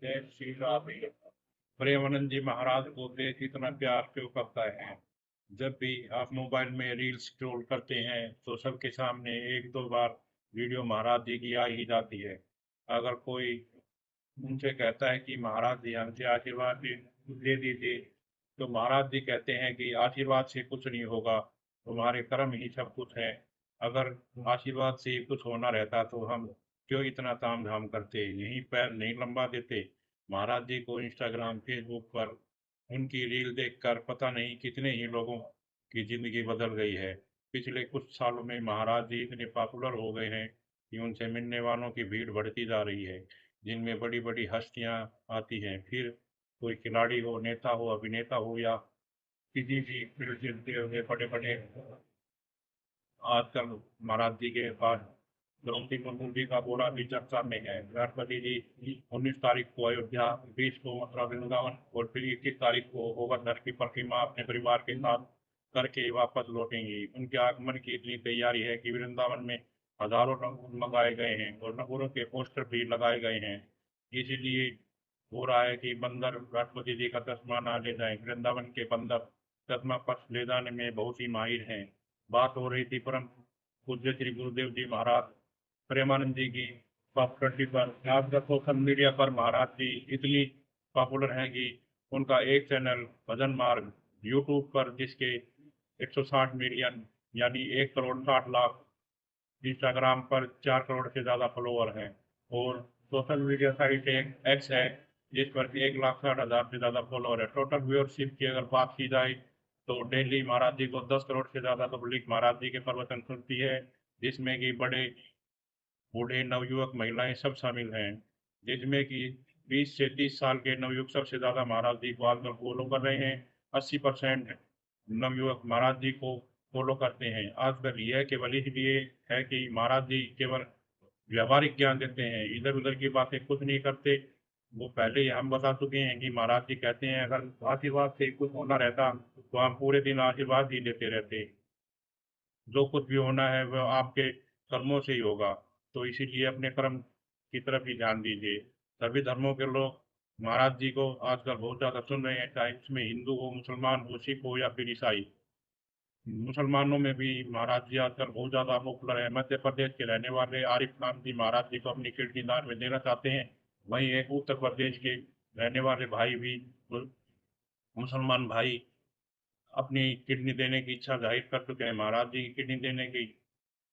जय श्री राम। प्रेमानंद जी महाराज को देश इतना प्यार क्यों करता है? जब भी आप मोबाइल में रील्स स्क्रॉल करते हैं तो सबके सामने एक दो बार वीडियो महाराज जी की आ ही जाती है। अगर कोई उनसे कहता है कि महाराज जी हमसे आशीर्वाद दे दीजिए, तो महाराज जी कहते हैं कि आशीर्वाद से कुछ नहीं होगा, तुम्हारे कर्म ही सब कुछ है। अगर आशीर्वाद से कुछ होना रहता तो हम क्यों इतना ताम झाम करते, यहीं पैर नहीं लंबा देते। महाराज जी को इंस्टाग्राम फेसबुक पर उनकी रील देखकर पता नहीं कितने ही लोगों की जिंदगी बदल गई है। पिछले कुछ सालों में महाराज जी इतने पॉपुलर हो गए हैं कि उनसे मिलने वालों की भीड़ बढ़ती जा रही है, जिनमें बड़ी बड़ी हस्तियां आती हैं। फिर कोई खिलाड़ी हो, नेता हो, अभिनेता हो, या किसी भी फील्ड से जुड़े हुए बड़े बड़े। आजकल महाराज जी के पास द्रौपदी मुर्मू जी का घोड़ा भी चर्चा में है। राष्ट्रपति जी 19 तारीख को अयोध्या, 20 को मथुरा वृंदावन और फिर 21 तारीख को गोवर्धन की प्रतिमा अपने परिवार के साथ करके वापस लौटेंगी। उनके आगमन की इतनी तैयारी है कि वृंदावन में हजारों रंग मंगाए गए हैं और नगरों के पोस्टर भी लगाए गए हैं। इसीलिए हो रहा है कि बंदर राष्ट्रपति जी का चश्मा ना ले जाए। वृंदावन के बंदर चश्मा पर ले जाने में बहुत ही माहिर हैं। बात हो रही थी परम पूज्य श्री गुरुदेव जी महाराज प्रेमानंद जी की पॉपुलरिटी पर। आजकल सोशल मीडिया पर महाराज जी इतनी पॉपुलर हैं कि उनका एक चैनल भजन मार्ग यूट्यूब पर, जिसके 160 मिलियन यानी 1 करोड़ 60 लाख, इंस्टाग्राम पर 4 करोड़ से ज़्यादा फॉलोवर हैं, और सोशल मीडिया साइट एक एक्स है जिस पर 1,60,000 से ज़्यादा फॉलोवर है। टोटल व्यूअरशिप की अगर बात की जाए तो डेली महाराज जी को 10 करोड़ से ज़्यादा पब्लिक महाराज जी के प्रवचन सुनती है, जिसमें कि बड़े बूढ़े नवयुवक महिलाएं सब शामिल हैं। जिसमें कि 20 से 30 साल के नवयुवक सबसे ज़्यादा महाराज जी को आजकल फॉलो कर रहे हैं। 80% नवयुवक महाराज जी को फॉलो करते हैं। आजकल यह केवल इसलिए है कि महाराज जी केवल व्यावहारिक ज्ञान देते हैं, इधर उधर की बातें कुछ नहीं करते। वो पहले ही हम बता चुके हैं कि महाराज जी कहते हैं अगर आशीर्वाद से कुछ होना रहता तो हम पूरे दिन आशीर्वाद ही देते रहते। जो कुछ भी होना है वह आपके कर्मों से ही होगा। तो इसीलिए अपने कर्म की तरफ ही ध्यान दीजिए। सभी धर्मों के लोग महाराज जी को आजकल बहुत ज़्यादा सुन रहे हैं, चाहे इसमें हिंदू हो, मुसलमान हो, सिख हो या फिर ईसाई। मुसलमानों में भी महाराज जी आजकल बहुत ज़्यादा पॉपुलर है। मध्य प्रदेश के रहने वाले आरिफ खान जी महाराज जी को अपनी किडनी दान में देना चाहते हैं। वहीं एक उत्तर प्रदेश के रहने वाले भाई भी, मुसलमान भाई, अपनी किडनी देने की इच्छा जाहिर कर चुके हैं महाराज जी की किडनी देने की।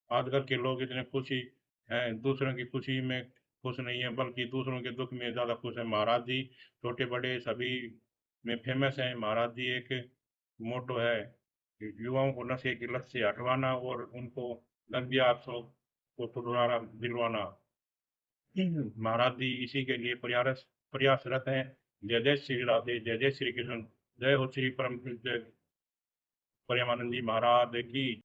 आजकल के लोग इतने खुशी हैं, दूसरों की खुशी में खुश नहीं है बल्कि दूसरों के दुख में ज़्यादा खुश है। महाराज जी छोटे बड़े सभी में फेमस हैं। महाराज जी एक मोटो है कि युवाओं को नशे की लत से हटवाना और उनको नंदियात्सव को छुड़वाना दिलवाना। महाराज जी इसी के लिए प्रयासरत हैं। जय जय श्री राधे, जय जय श्री कृष्ण, जय हो श्री परम पूज्य प्रेमानंद जी महाराज की।